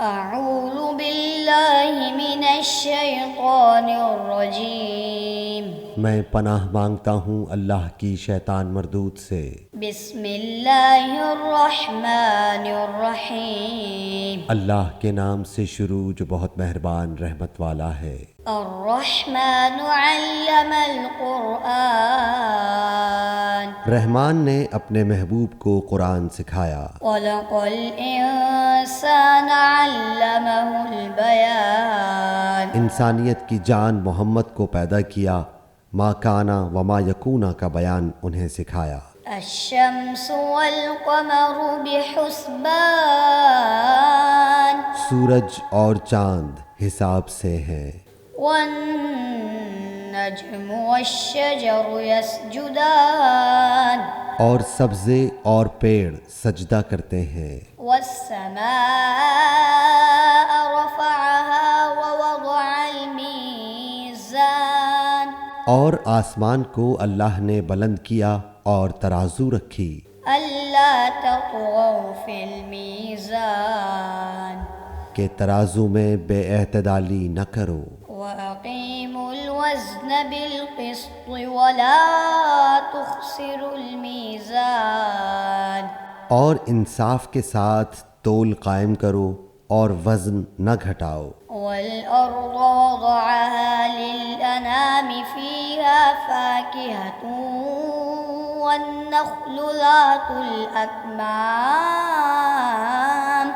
اعوذ باللہ من الشیطان الرجیم، میں پناہ مانگتا ہوں اللہ کی شیطان مردود سے۔ بسم اللہ الرحمن الرحیم، اللہ کے نام سے شروع جو بہت مہربان رحمت والا ہے۔ الرحمن علم القرآن، رحمان نے اپنے محبوب کو قرآن سکھایا۔ خلق الانسان علمہ البیان، انسانیت کی جان محمد کو پیدا کیا، ما کانا وما یکونا کا بیان انہیں سکھایا۔ الشمس والقمر بحسبان، سورج اور چاند حساب سے ہیں، والنجم والشجر يسجدان، اور سبزے اور پیڑ سجدہ کرتے ہیں۔ والسماء رفعها ووضع الميزان، اور آسمان کو اللہ نے بلند کیا اور ترازو رکھی، ألا تطغوا في الميزان، کہ ترازو میں بے اعتدالی نہ کرو۔ وأقيموا الوزن بالقسط ولا تخسروا الميزان، اور انصاف کے ساتھ تول قائم کرو اور وزن نہ گھٹاؤ۔ والأرض وضعها للأنام فيها فاكهة والنخل ذات الأكمام،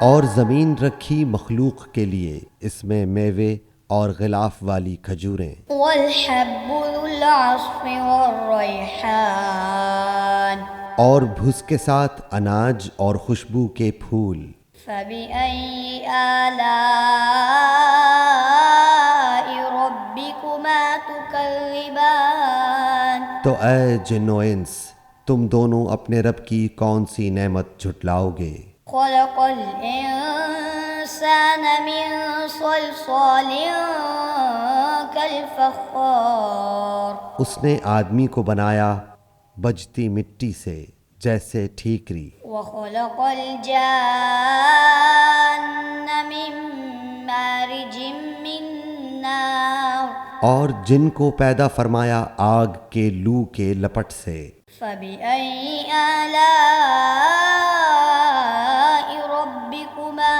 اور زمین رکھی مخلوق کے لیے، اس میں میوے اور غلاف والی کھجوریں، والحب ذو العصف والريحان، اور بھس کے ساتھ اناج اور خوشبو کے پھول۔ فبأي آلاء ربكما تكذبان، تو اے جن و انس، تم دونوں اپنے رب کی کون سی نعمت جھٹلاؤ گے؟ خلق الإنسان من صلصال كالفخار، اس نے آدمی کو بنایا بجتی مٹی سے جیسے ٹھیکری، وخلق الجان من مارج من نار، اور جن کو پیدا فرمایا آگ کے لو کے لپٹ سے۔ فبأي آلاء ربكما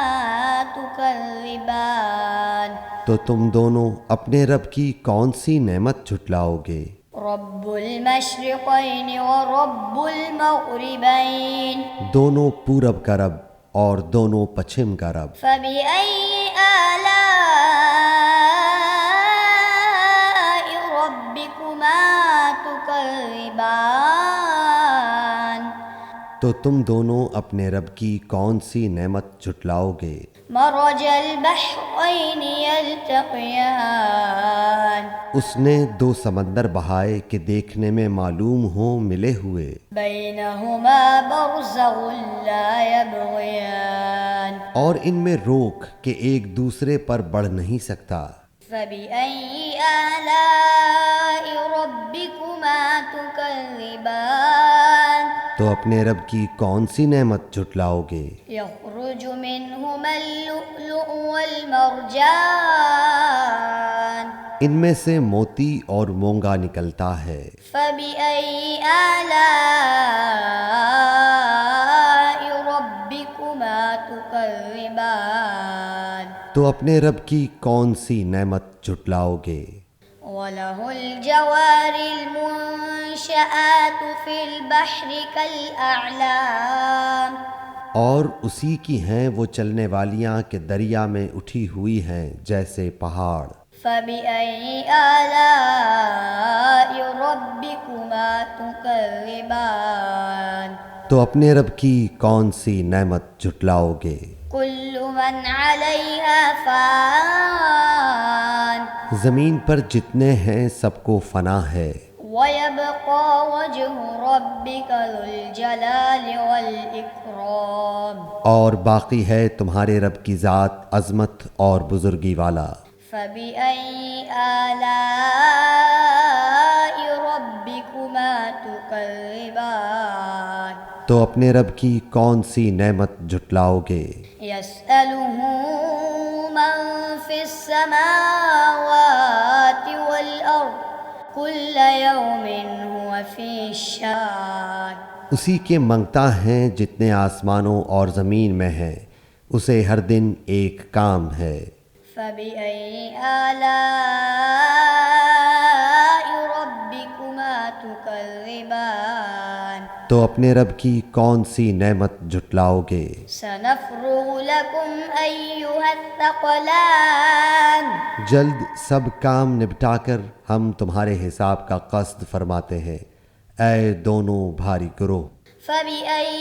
تكذبان، تو تم دونوں اپنے رب کی کون سی نعمت جھٹلاؤ گے؟ رب المشرقین ورب المغربین، دونوں پورب کا رب اور دونوں پچھم کا رب۔ فبأي آلاء ربكما تكذبان، تو تم دونوں اپنے رب کی کون سی نعمت جھٹلاؤ گے؟ مرج البحرین یلتقیان، اس نے دو سمندر بہائے کہ دیکھنے میں معلوم ہوں ملے ہوئے، بینہما برزخ لا یبغیان، اور ان میں روک کہ ایک دوسرے پر بڑھ نہیں سکتا۔ فبأي آلاء ربكما تكذبان، تو اپنے رب کی کون سی نعمت جھٹلاؤ گے؟ يخرج منهما اللؤلؤ والمرجان، ان میں سے موتی اور مونگا نکلتا ہے۔ فبأي آلاء ربكما تكذبان، تو اپنے رب کی کون سی نعمت جھٹلاؤ گے؟ وله الجوار المنشآت في البحر كالأعلام، اور اسی کی ہیں وہ چلنے والیاں کہ دریا میں اٹھی ہوئی ہیں جیسے پہاڑ۔ فبأي آلاء ربكما تكذبان، تو اپنے رب کی کون سی نعمت جھٹلاؤ گے؟ كل من عليها فان، زمین پر جتنے ہیں سب کو فنا ہے، ويبقى وجه ربك ذو الجلال والإكرام، اور باقی ہے تمہارے رب کی ذات عظمت اور بزرگی والا۔ فبأي آلاء ربكما تكذبان، تو تو اپنے رب کی کون سی نعمت جھٹلاؤ گے؟ يسأله من في السماوات والأرض كل يوم هو في شان اسی کے منگتا ہیں جتنے آسمانوں اور زمین میں ہیں، اسے ہر دن ایک کام ہے۔ فبأي آلاء ربكما تكذبان تو اپنے رب کی کون سی نعمت جھٹلاؤ گے؟ سنفرغ لكم أيها الثقلان جلد سب کام نپٹا کر ہم تمہارے حساب کا قصد فرماتے ہیں، اے دونوں بھاری گروہ۔ فبأي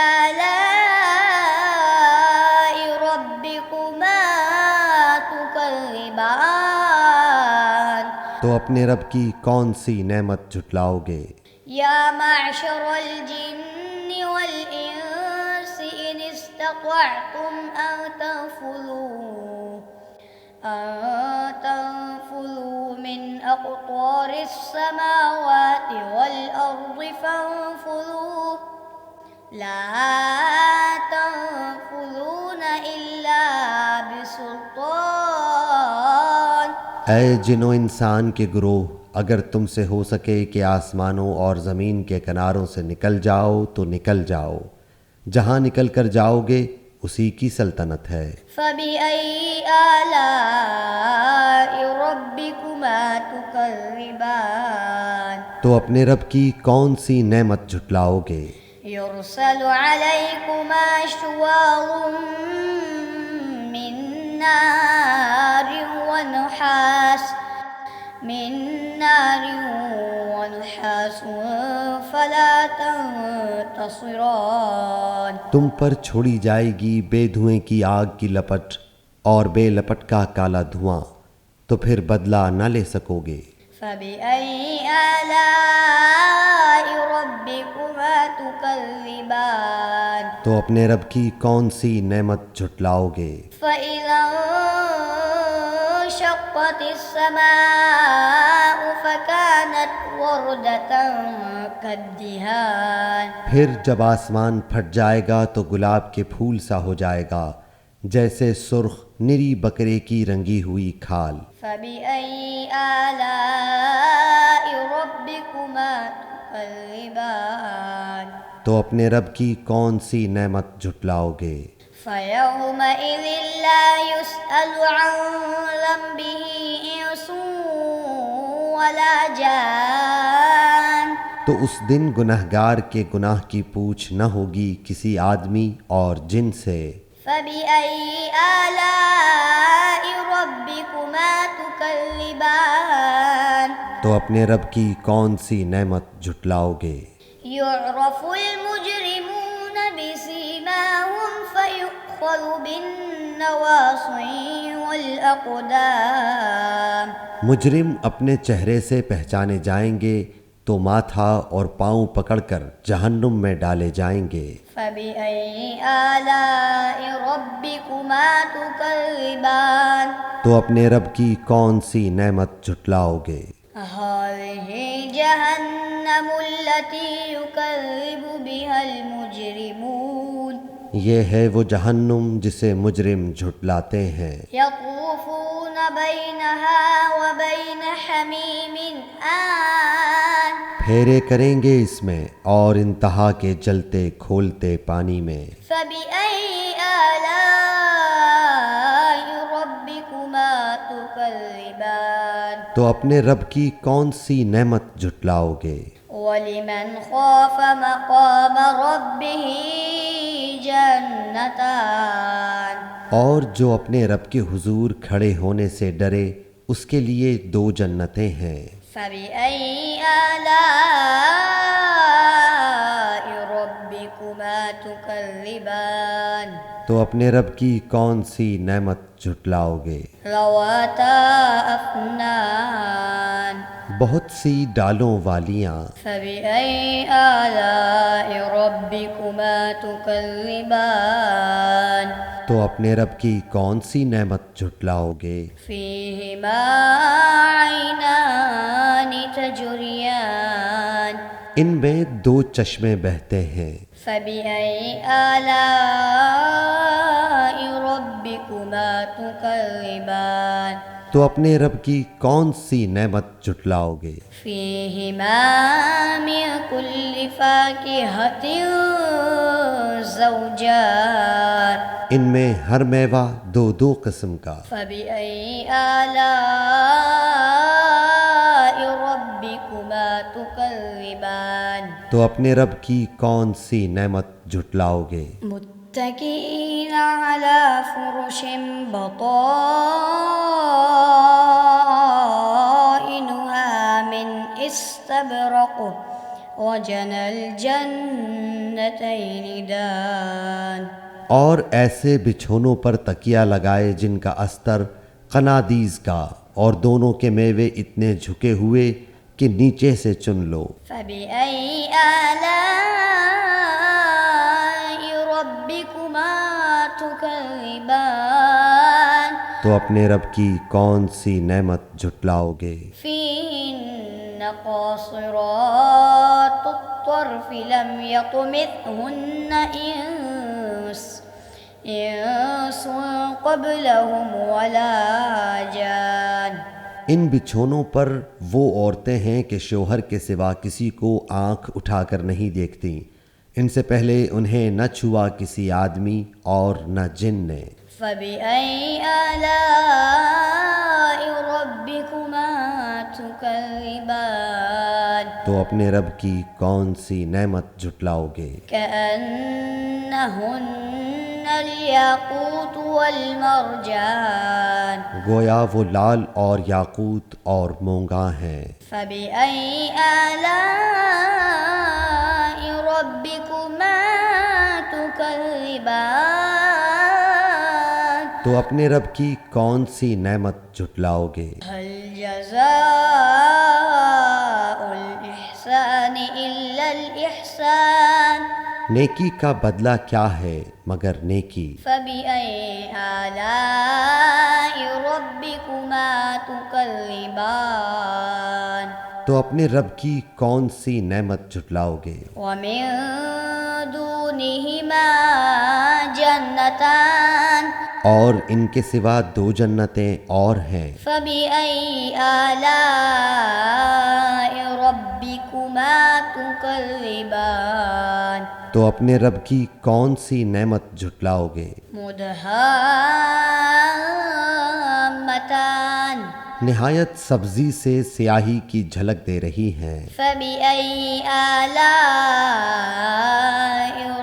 آلاء ربكما تكذبان تو اپنے رب کی کون سی نعمت جھٹلاؤ گے؟ يا معشر الجن والإنس إن استطعتم أن تنفذوا من أقطار السماوات والأرض فانفذوا لا تنفذون إلا بسلطان اے جن و انسان کے گروہ، اگر تم سے ہو سکے کہ آسمانوں اور زمین کے کناروں سے نکل جاؤ تو نکل جاؤ، جہاں نکل کر جاؤ گے اسی کی سلطنت ہے۔ فبأي آلاء ربكما تكذبان تو اپنے رب کی کون سی نعمت جھٹلاؤ گے؟ يرسل عليكما شواظ من نار ونحاس فلا تنتصران تم پر چھوڑی جائے گی بے دھوئیں کی آگ کی لپٹ اور بے لپٹ کا کالا دھواں، تو پھر بدلہ نہ لے سکو گے۔ فبأي آلاء ربكما تكذبان تو اپنے رب کی کون سی نعمت جھٹلاؤ گے؟ فإذا انشقت السماء فكانت وردة كالدهان پھر جب آسمان پھٹ جائے گا تو گلاب کے پھول سا ہو جائے گا، جیسے سرخ نری بکرے کی رنگی ہوئی کھال۔ فبأي آلاء ربكما تكذبان تو اپنے رب کی کون سی نعمت جھٹلاؤ گے؟ فيومئذ لا يسأل عن ذنبه إنس ولا جان تو اس دن گنہگار کے گناہ کی پوچھ نہ ہوگی کسی آدمی اور جن سے۔ فبأي آلاء ربكما تكذبان تو اپنے رب کی کون سی نعمت جھٹلاؤ گے؟ يعرف المجرمون بسيماهم فيؤخذ بالنواصي والأقدام مجرم اپنے چہرے سے پہچانے جائیں گے تو ماتھا اور پاؤں پکڑ کر جہنم میں ڈالے جائیں گے۔ فبأي آلاء ربكما تكذبان تو اپنے رب کی کون سی نعمت جھٹلاؤ گے؟ هذه جهنم التي يكذب بها المجرمون یہ ہے وہ جہنم جسے مجرم جھٹلاتے ہیں۔ يطوفون بينها وبين حميم آن پھیرے کریں گے اس میں اور انتہا کے جلتے کھولتے پانی میں۔ فبأي آلاء ربكما تكذبان تو اپنے رب کی کون سی نعمت جھٹلاؤ گے؟ ولمن خاف مقام ربه جنتان اور جو اپنے رب کے حضور کھڑے ہونے سے ڈرے اس کے لیے 2 جنتیں ہیں۔ فبأي آلاء ربكما تكذبان تو اپنے رب کی کون سی نعمت جھٹلاؤ گے؟ ذواتا أفنان بہت سی ڈالوں والیاں۔ فبأي آلاء ربكما تكذبان تو اپنے رب کی کون سی نعمت جھٹلاؤ گے؟ فيهما عينان تجريان ان میں 2 چشمے بہتے ہیں۔ فبأي آلاء ربكما تكذبان تو اپنے رب کی کون سی نعمت جھٹلاؤ گے؟ فيهما من كل فاكهة زوجان ان میں ہر میوہ 2 قسم کا۔ فبأي آلاء ربكما تكذبان تو اپنے رب کی کون سی نعمت جھٹلاؤ گے؟ متكئين على فرش بطائنها من استبرق وجنى الجنتين دان اور ایسے بچھونوں پر تکیہ لگائے جن کا استر قنادیز کا، اور دونوں کے میوے اتنے جھکے ہوئے کہ نیچے سے چن لو۔ فبأي آلاء ربكما تكذبان تو اپنے رب کی کون سی نعمت جھٹلاؤ گے؟ فيهن قاصرات الطرف لم يطمثهن إنس قبلهم ولا جان ان بچھونوں پر وہ عورتیں ہیں کہ شوہر کے سوا کسی کو آنکھ اٹھا کر نہیں دیکھتی، ان سے پہلے انہیں نہ چھوا کسی آدمی اور نہ جن نے۔ فبأي آلاء ربكما تكذبان تو اپنے رب کی کون سی نعمت جھٹلاؤ گے؟ كأنهن الياقوت والمرجان گویا وہ لال اور یاقوت اور مونگا ہیں۔ فبأي آلاء ربكما تكذبان تو اپنے رب کی کون سی نعمت جھٹلاؤ گے؟ هل جزاء الإحسان إلا الإحسان نیکی کا بدلہ کیا ہے مگر نیکی؟ فبأي آلاء ربكما تكذبان تو اپنے رب کی کون سی نعمت جھٹلاؤ گے؟ ومن دونهما جنتان اور ان کے سوا 2 جنتیں اور ہیں۔ فبأي آلاء ربكما تكذبان تو اپنے رب کی کون سی نعمت جھٹلاؤ گے؟ مدهامتان نہایت سبزی سے سیاہی کی جھلک دے رہی ہیں۔ فبأي آلاء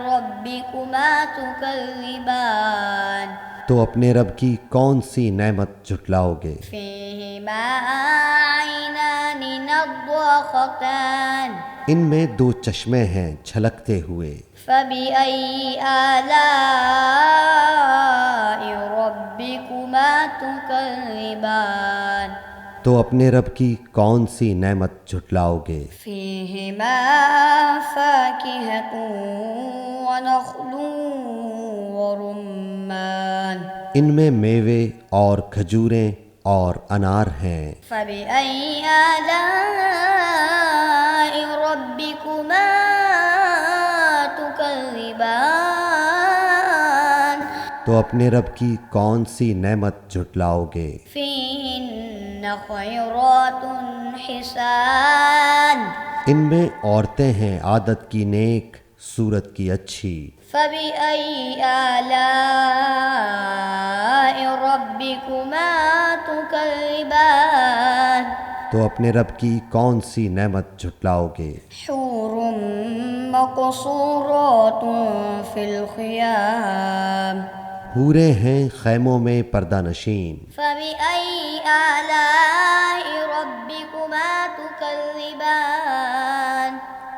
ربكما تكذبان تو اپنے رب کی کون سی نعمت جھٹلاؤ گے؟ فيهما عينان نضاختان ان میں 2 چشمے ہیں چھلکتے ہوئے۔ فبأي آلاء ربكما تكذبان تو اپنے رب کی کون سی نعمت جھٹلاؤ گے؟ فيهما فاكهة ونخل ورمان ان میں میوے اور کھجوریں اور انار ہیں۔ فبأي آلاء ربكما تكذبان تو اپنے رب کی کون سی نعمت جھٹلاؤ گے؟ فيهن خيرات حسان ان میں عورتیں ہیں عادت کی نیک، صورت کی اچھی۔ فبأي آلاء ربكما تكذبان تو اپنے رب کی کون سی نعمت جھٹلاؤ گے؟ حور مقصورات في الخيام حوریں ہیں خیموں میں پردہ نشین۔ فبأي آلاء ربكما تكذبان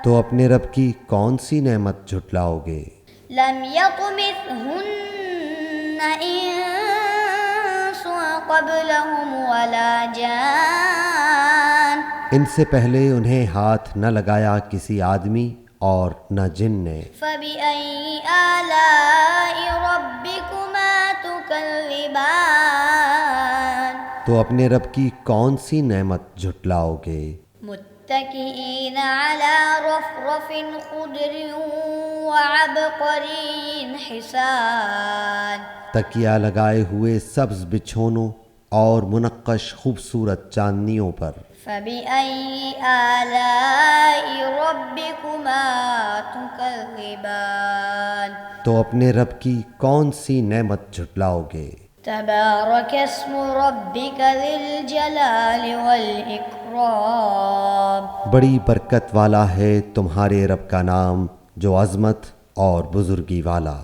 تو اپنے رب کی کون سی نعمت جھٹلاؤ گے؟ لم يطمثهن إنس قبلهم ولا جان ان سے پہلے انہیں ہاتھ نہ لگایا کسی آدمی اور نہ جن نے۔ فبأي آلاء ربكما تكذبان تو اپنے رب کی کون سی نعمت جھٹلاؤ گے؟ متكئين على رفرف خضر وعبقري حسان تکیہ لگائے ہوئے سبز بچھونوں اور منقش خوبصورت چاندنیوں پر۔ فبأي آلاء ربكما تكذبان تو اپنے رب کی کون سی نعمت جھٹلاؤ گے؟ تبارك اسم ربك ذي الجلال والإكرام بڑی برکت والا ہے تمہارے رب کا نام جو عظمت اور بزرگی والا